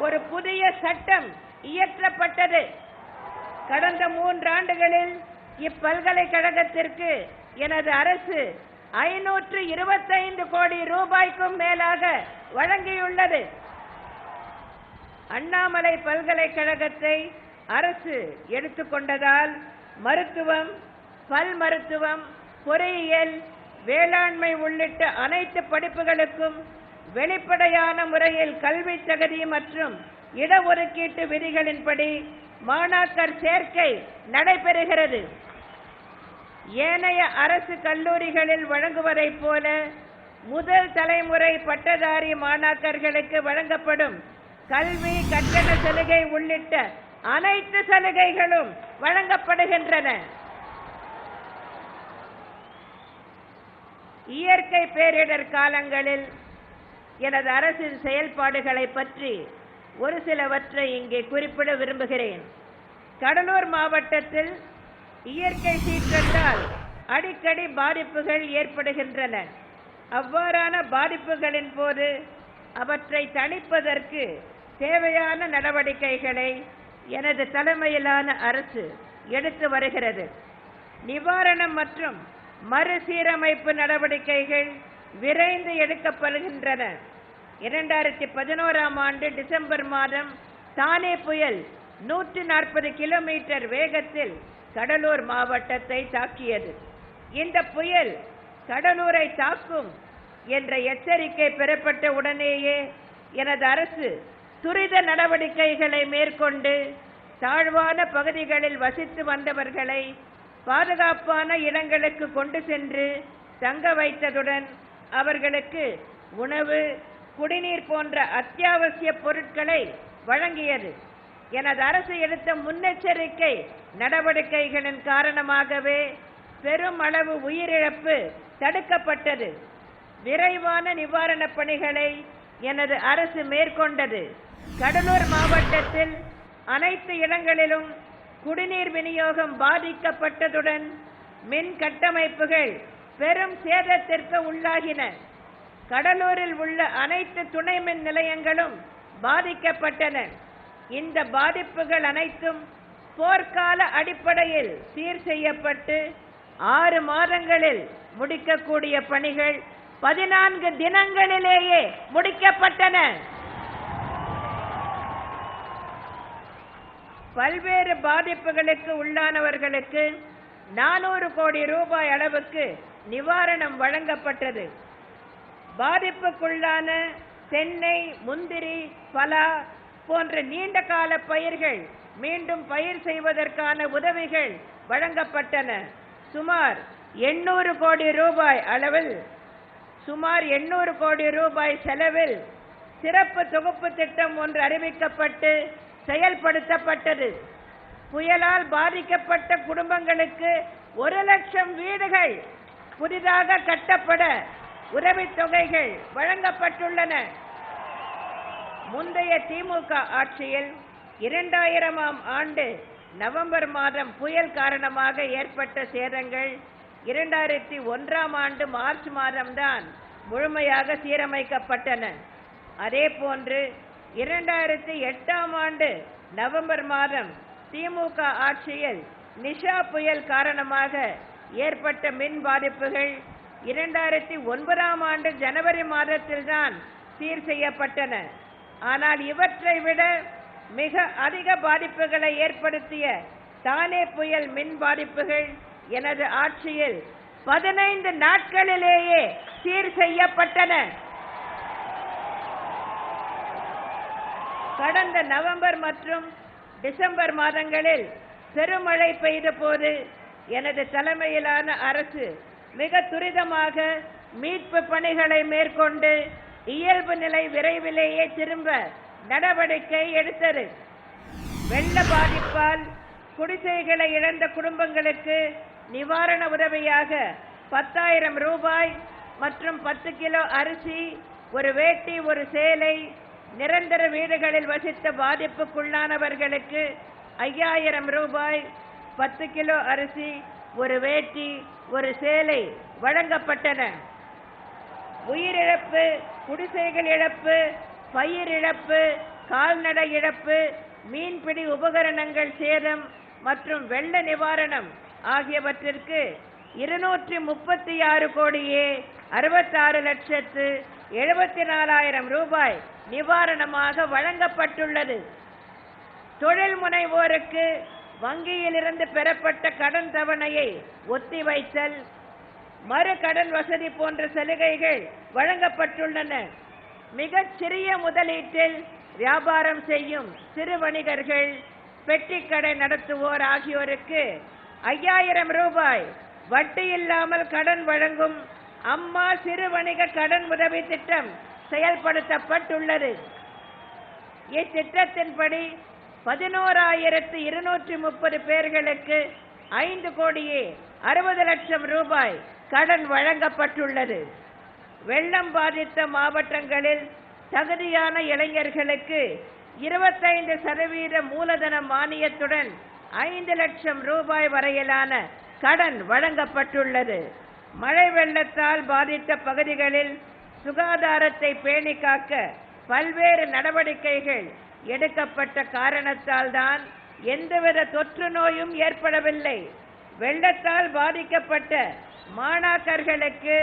ஒரு புதிய சட்டம் இயற்றப்பட்டது. கடந்த 3 ஆண்டுகளில் இப்பல்கலைக்கழகத்திற்கு எனது அரசு 525 கோடி ரூபாய்க்கும் மேலாக வழங்கியுள்ளது. அண்ணாமலை பல்கலைக்கழகத்தை அரசு எடுத்துக்கொண்டதால் மருத்துவம், பல் மருத்துவம், பொறியியல், வேளாண்மை உள்ளிட்ட அனைத்து படிப்புகளுக்கும் வெளிப்படையான முறையில் கல்வி தகுதி மற்றும் இடஒதுக்கீட்டு விதிகளின்படி மாணாக்கர் சேர்க்கை நடைபெறுகிறது. ஏனைய அரசு கல்லூரிகளில் வழங்குவதைப் போல முதல் தலைமுறை பட்டதாரி மாணாக்கர்களுக்கு வழங்கப்படும் கல்வி கட்டண சலுகை உள்ளிட்ட அனைத்து சலுகைகளும் வழங்கப்படுகின்றன. இயற்கை பேரிடர் காலங்களில் எனது அரசின் செயல்பாடுகளை பற்றி ஒரு சிலவற்றை இங்கே குறிப்பிட விரும்புகிறேன். கடலூர் மாவட்டத்தில் இயற்கை சீற்றத்தால் அடிக்கடி பாதிப்புகள் ஏற்படுகின்றன. அவ்வாறான பாதிப்புகளின் போது அவற்றை தணிப்பதற்கு தேவையான நடவடிக்கைகளை எனது தலைமையிலான அரசு எடுத்து வருகிறது. நிவாரணம் மற்றும் மறுசீரமைப்பு நடவடிக்கைகள் விரைந்து எடுக்கப்படுகின்றன. 2011ஆம் ஆண்டு டிசம்பர் மாதம் தானே புயல் 140 கிலோமீட்டர் வேகத்தில் கடலூர் மாவட்டத்தை தாக்கியது. இந்த புயல் கடலூரை தாக்கும் என்ற எச்சரிக்கை பெறப்பட்ட உடனேயே எனது அரசு துரித நடவடிக்கைகளை மேற்கொண்டு தாழ்வான பகுதிகளில் வசித்து வந்தவர்களை பாதுகாப்பான இடங்களுக்கு கொண்டு சென்று தங்க வைத்ததுடன் அவர்களுக்கு உணவு, குடிநீர் போன்ற அத்தியாவசிய பொருட்களை வழங்கியது. எனது அரசு எடுத்த முன்னெச்சரிக்கை நடவடிக்கைகளின் காரணமாகவே பெருமளவு உயிரிழப்பு தடுக்கப்பட்டது. விரைவான நிவாரணப் பணிகளை எனது அரசு மேற்கொண்டது. கடலூர் மாவட்டத்தில் அனைத்து இடங்களிலும் குடிநீர் விநியோகம் பாதிக்கப்பட்டதுடன் மின் கட்டமைப்புகள் பெரும் சேதத்திற்கு உள்ளாகின. கடலூரில் உள்ள அனைத்து துணை மின் நிலையங்களும் பாதிக்கப்பட்டன. இந்த பாதிப்புகள் அனைத்தும் போர்க்கால அடிப்படையில் சீர் செய்யப்பட்டு 6 மாதங்களில் முடிக்கக்கூடிய பணிகள் 14 தினங்களிலேயே முடிக்கப்பட்டன. பல்வேறு பாதிப்புகளுக்கு உள்ளானவர்களுக்கு 400 கோடி ரூபாய் அளவுக்கு நிவாரணம் வழங்கப்பட்டது. பாதிப்புக்குள்ளான தென்னை, முந்திரி, பலா போன்ற நீண்ட கால பயிர்கள் மீண்டும் பயிர் செய்வதற்கான உதவிகள் வழங்கப்பட்டன. சுமார் 800 கோடி ரூபாய் அளவில் சுமார் 800 கோடி ரூபாய் செலவில் சிறப்பு தொகுப்பு திட்டம் ஒன்று அறிவிக்கப்பட்டு செயல்படுத்தப்பட்டது. புயலால் பாதிக்கப்பட்ட குடும்பங்களுக்கு 1 லட்சம் வீடுகள் புதிதாக கட்டப்பட உதவித்தொகைகள் வழங்கப்பட்டுள்ளன. முந்தைய திமுக ஆட்சியில் 2000ஆம் ஆண்டு நவம்பர் மாதம் புயல் காரணமாக ஏற்பட்ட சேதங்கள் 2001ஆம் ஆண்டு மார்ச் மாதம்தான் முழுமையாக சீரமைக்கப்பட்டன. அதே போன்று 2008ஆம் ஆண்டு நவம்பர் மாதம் திமுக ஆட்சியில் நிஷா புயல் காரணமாக ஏற்பட்ட மின் பாதிப்புகள் 2009ஆம் ஆண்டு ஜனவரி மாதத்தில்தான் சீர் செய்யப்பட்டன. ஆனால் இவற்றை விட மிக அதிக பாதிப்புகளை ஏற்படுத்திய தானே புயல் மின் பாதிப்புகள் எனது ஆட்சியில் 15 நாட்களிலேயே சீர் செய்யப்பட்டன. கடந்த நவம்பர் மற்றும் டிசம்பர் மாதங்களில் பெருமழை பெய்த போது எனது தலைமையிலான அரசு மிக துரிதமாக மீட்பு பணிகளை மேற்கொண்டு இயல்பு நிலை விரைவிலேயே திரும்ப நடவடிக்கை எடுத்தது. வெள்ள பாதிப்பால் குடிசைகளை இழந்த குடும்பங்களுக்கு நிவாரண உதவியாக 10,000 ரூபாய் மற்றும் 10 கிலோ அரிசி, ஒரு வேட்டி, ஒரு சேலை, நிரந்தர வீடுகளில் வசித்த பாதிப்புக்குள்ளானவர்களுக்கு 5,000 ரூபாய், 10 கிலோ அரிசி, ஒரு வேட்டி, ஒரு சேலை வழங்கப்பட்டன. உயிரிழப்பு, குடிசைகள் இழப்பு, பயிர் இழப்பு, கால்நடை இழப்பு, மீன்பிடி உபகரணங்கள் சேதம் மற்றும் வெள்ள நிவாரணம் ஆகியவற்றிற்கு 236 கோடியே 66 லட்சத்து 74,000 ரூபாய் நிவாரணமாக வழங்கப்பட்டுள்ளது. தொழில் முனைவோருக்கு வங்கியிலிருந்து பெறப்பட்ட கடன் தவணையை ஒத்திவைத்தல், மறு கடன் வசதி போன்ற சலுகைகள் வழங்கப்பட்டுள்ளன. மிகச் சிறிய முதலீட்டில் வியாபாரம் செய்யும் சிறு வணிகர்கள், பெட்டிக்கடை நடத்துவோர் ஆகியோருக்கு 5,000 ரூபாய் வட்டி இல்லாமல் கடன் வழங்கும் அம்மா சிறு வணிக கடன் உதவி திட்டம் செயல்படுத்தப்பட்டுள்ளது. இத்திட்டத்தின்படி 11,230 பேர்களுக்கு 5 கோடியே 60 லட்சம் ரூபாய் கடன் வழங்கப்பட்டுள்ளது. வெள்ளம் பாதித்த மாவட்டங்களில் தகுதியான இளைஞர்களுக்கு 25% மூலதன மானியத்துடன் 5 லட்சம் ரூபாய் வரையிலான கடன் வழங்கப்பட்டுள்ளது. மழை வெள்ளத்தால் பாதித்த பகுதிகளில் சுகாதாரத்தை பேணி காக்க பல்வேறு நடவடிக்கைகள் எடுக்கப்பட்ட காரணத்தால் தான் எந்தவித தொற்று நோயும் ஏற்படவில்லை. வெள்ளத்தால் பாதிக்கப்பட்ட மாணாக்கர்களுக்கு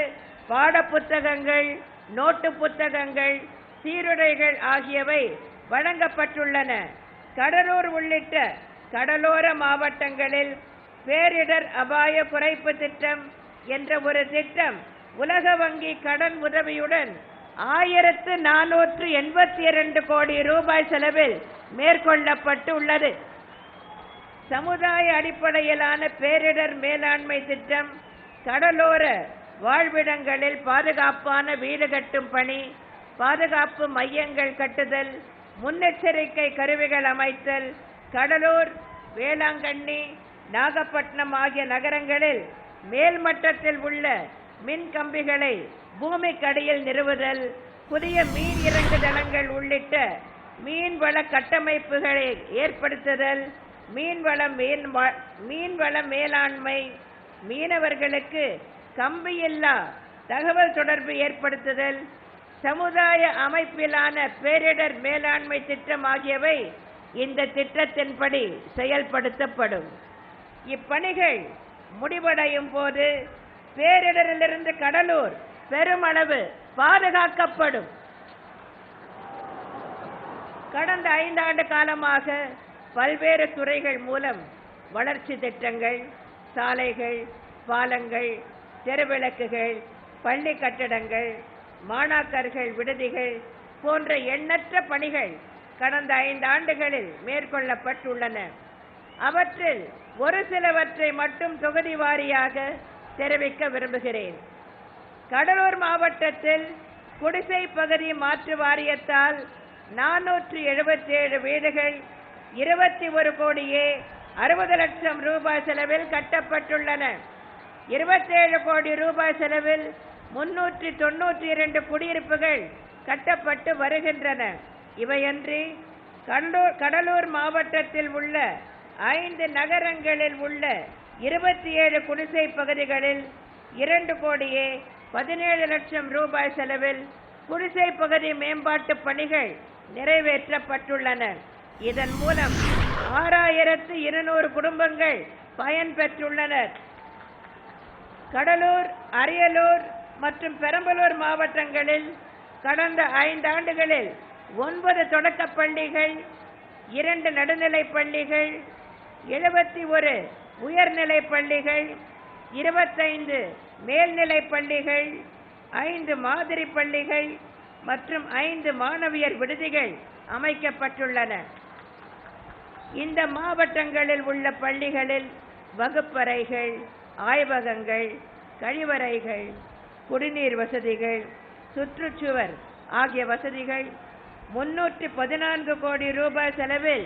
பாடப்புத்தகங்கள், நோட்டு புத்தகங்கள், சீருடைகள் ஆகியவை வழங்கப்பட்டுள்ளன. கடலூர் உள்ளிட்ட கடலோர மாவட்டங்களில் பேரிடர் அபாய குறைப்பு திட்டம் என்ற ஒரு திட்டம் உலக வங்கி கடன் உதவியுடன் 1,482 கோடி ரூபாய் செலவில் மேற்கொள்ளப்பட்டுள்ளது. சமுதாய அடிப்படையிலான பேரிடர் மேலாண்மை திட்டம் கடலோர வாழ்விடங்களில் பாதுகாப்பான வீடு கட்டும் பணி, பாதுகாப்பு மையங்கள் கட்டுதல், முன்னெச்சரிக்கை கருவிகள் அமைத்தல், கடலூர், வேளாங்கண்ணி, நாகப்பட்டினம் ஆகிய நகரங்களில் மேல்மட்டத்தில் உள்ள மின் கம்பிகளை பூமிக்கடியில் நிறுவுதல், புதிய மீன் இறங்குதளங்கள் உள்ளிட்ட மீன்வள கட்டமைப்புகளை ஏற்படுத்துதல், மீன்வள மேலாண்மை, மீனவர்களுக்கு கம்பியில்லா தகவல் தொடர்பு ஏற்படுத்துதல், சமுதாய அமைப்பிலான பேரிடர் மேலாண்மை திட்டம் ஆகியவை இந்த திட்டத்தின்படி செயல்படுத்தப்படும். இப்பணிகள் முடிவடையும் போது பேரிடரிலிருந்து கடலூர் பெருமளவு பாதுகாக்கப்படும். கடந்த 5 ஆண்டு காலமாக பல்வேறு துறைகள் மூலம் வளர்ச்சி திட்டங்கள், சாலைகள், பாலங்கள், தெருவிளக்குகள், பள்ளி கட்டடங்கள், மாணாக்கர்கள் விடுதிகள் போன்ற எண்ணற்ற பணிகள் கடந்த 5 ஆண்டுகளில் மேற்கொள்ளப்பட்டுள்ளன. அவற்றில் ஒரு சிலவற்றை மட்டும் தொகுதி வாரியாக தெரிவிக்க விரும்புகிறேன். கடலூர் மாவட்டத்தில் குடிசை பகுதி மாற்று வாரியத்தால் 477 வீடுகள் 21 கோடியே 60 லட்சம் ரூபாய் செலவில் கட்டப்பட்டுள்ளன. 27 கோடி ரூபாய் செலவில் 392 குடியிருப்புகள் கட்டப்பட்டு வருகின்றன. இவையன்றி கடலூர் மாவட்டத்தில் உள்ள 5 நகரங்களில் உள்ள 27 குடிசை பகுதிகளில் 2 கோடியே 17 லட்சம் ரூபாய் செலவில் குடிசை பகுதி மேம்பாட்டு பணிகள் நிறைவேற்றப்பட்டுள்ளன. இதன் மூலம் 6,200 குடும்பங்கள் பயன்பெற்றுள்ளனர். கடலூர், அரியலூர் மற்றும் பெரம்பலூர் மாவட்டங்களில் கடந்த 5 ஆண்டுகளில் 9 தொடக்கப் பள்ளிகள், 2 நடுநிலைப் பள்ளிகள், 71 உயர்நிலைப் பள்ளிகள், 25 மேல்நிலைப் பள்ளிகள், 5 மாதிரி பள்ளிகள் மற்றும் 5 மாணவியர் விடுதிகள் அமைக்கப்பட்டுள்ளன. இந்த மாவட்டங்களில் உள்ள பள்ளிகளில் வகுப்பறைகள், ஆய்வகங்கள், கழிவறைகள், குடிநீர் வசதிகள், சுற்றுச்சுவர் ஆகிய வசதிகள் 314 கோடி ரூபாய் செலவில்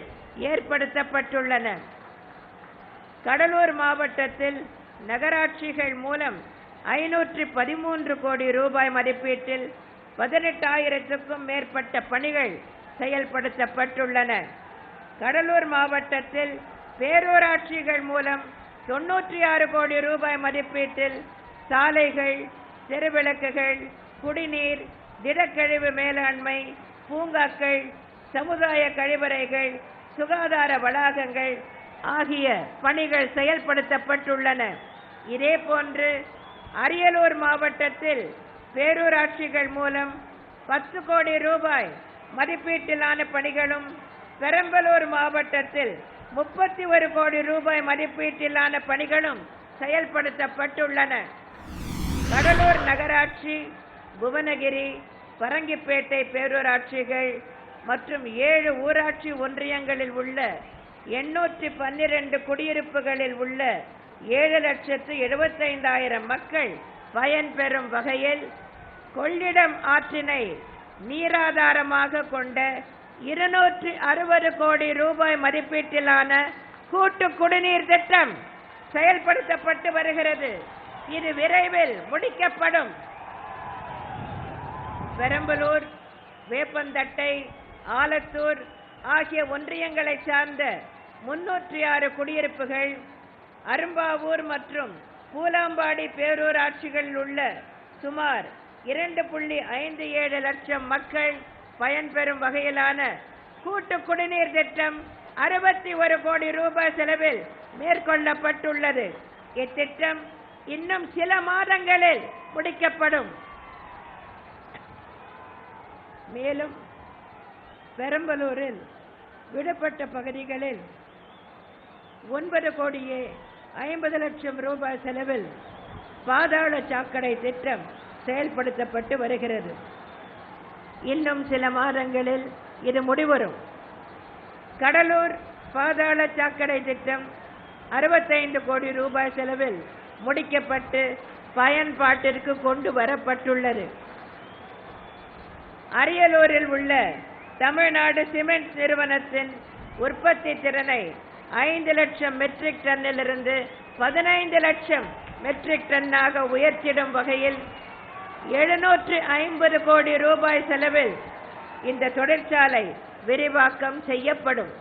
ஏற்படுத்தப்பட்டுள்ளன. கடலூர் மாவட்டத்தில் நகராட்சிகள் மூலம் 513 கோடி ரூபாய் மதிப்பீட்டில் 18,000க்கும் மேற்பட்ட பணிகள் செயல்படுத்தப்பட்டுள்ளன. கடலூர் மாவட்டத்தில் பேரூராட்சிகள் மூலம் 96 கோடி ரூபாய் மதிப்பீட்டில் சாலைகள், தெருவிளக்குகள், குடிநீர், திடக்கழிவு மேலாண்மை, பூங்காக்கள், சமுதாய கழிவறைகள், சுகாதார வளாகங்கள் ஆகிய பணிகள் செயல்படுத்தப்பட்டுள்ளன. இதேபோன்று அரியலூர் மாவட்டத்தில் பேரூராட்சிகள் மூலம் 10 கோடி ரூபாய் மதிப்பீட்டிலான பணிகளும், பெரம்பலூர் மாவட்டத்தில் 31 கோடி ரூபாய் மதிப்பீட்டிலான பணிகளும் செயல்படுத்தப்பட்டுள்ளன. கடலூர் நகராட்சி, புவனகிரி, பரங்கிப்பேட்டை பேரூராட்சிகள் மற்றும் 7 ஊராட்சி ஒன்றியங்களில் உள்ள 812 குடியிருப்புகளில் உள்ள 7,75,000 மக்கள் பயன்பெறும் வகையில் கொள்ளிடம் ஆற்றினை நீராதாரமாக கொண்ட 260 கோடி ரூபாய் மதிப்பீட்டிலான கூட்டு குடிநீர் திட்டம் செயல்படுத்தப்பட்டு வருகிறது. இது விரைவில் முடிக்கப்படும். பெரம்பலூர், வேப்பந்தட்டை, ஆலத்தூர் ஆகிய ஒன்றியங்களை சார்ந்த 306 குடியிருப்புகள், அரும்பாவூர் மற்றும் பூலாம்பாடி பேரூராட்சிகளில் உள்ள சுமார் 2.57 லட்சம் மக்கள் பயன்பெறும் வகையிலான கூட்டு குடிநீர் திட்டம் 61 கோடி ரூபாய் செலவில் மேற்கொள்ளப்பட்டுள்ளது. இத்திட்டம் இன்னும் சில மாதங்களில் முடிக்கப்படும். மேலும் பெரம்பலூரில் விடுபட்ட பகுதிகளில் 9 கோடியே 50 லட்சம் ரூபாய் செலவில் பாதாள சாக்கடை திட்டம் செயல்படுத்தப்பட்டு வருகிறது. இன்னும் சில மாதங்களில் இது முடிவரும். கடலூர் பாதாள சாக்கடை திட்டம் 65 கோடி ரூபாய் செலவில் முடிக்கப்பட்டு பயன்பாட்டிற்கு கொண்டு வரப்பட்டுள்ளது. அரியலூரில் உள்ள தமிழ்நாடு சிமெண்ட் நிறுவனத்தின் உற்பத்தி திறனை 5 லட்சம் மெட்ரிக் டன்னிலிருந்து 15 லட்சம் மெட்ரிக் டன்னாக உயர்த்திடும் வகையில் 750 கோடி ரூபாய் செலவில் இந்த தொழிற்சாலை விரிவாக்கம் செய்யப்படும்.